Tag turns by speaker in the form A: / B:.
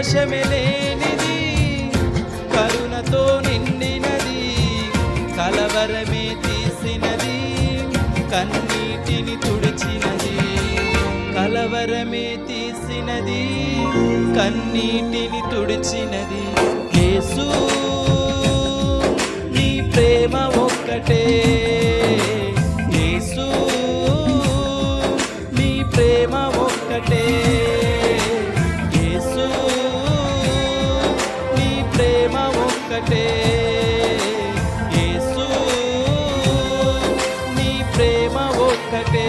A: కల్మషమే లేనిది, కరుణతో నిండినది, కలవరమే తీసినది, కన్నీటిని తుడిచినది. కలవరమే తీసినది, కన్నీటిని తుడిచినది. యేసు నీ ప్రేమ ఒక్కటే, యేసు నీ ప్రేమ ఒక్కటే, యేసు నీ ప్రేమ ఒక్కటే, యేసు నీ ప్రేమ ఒక్కటే.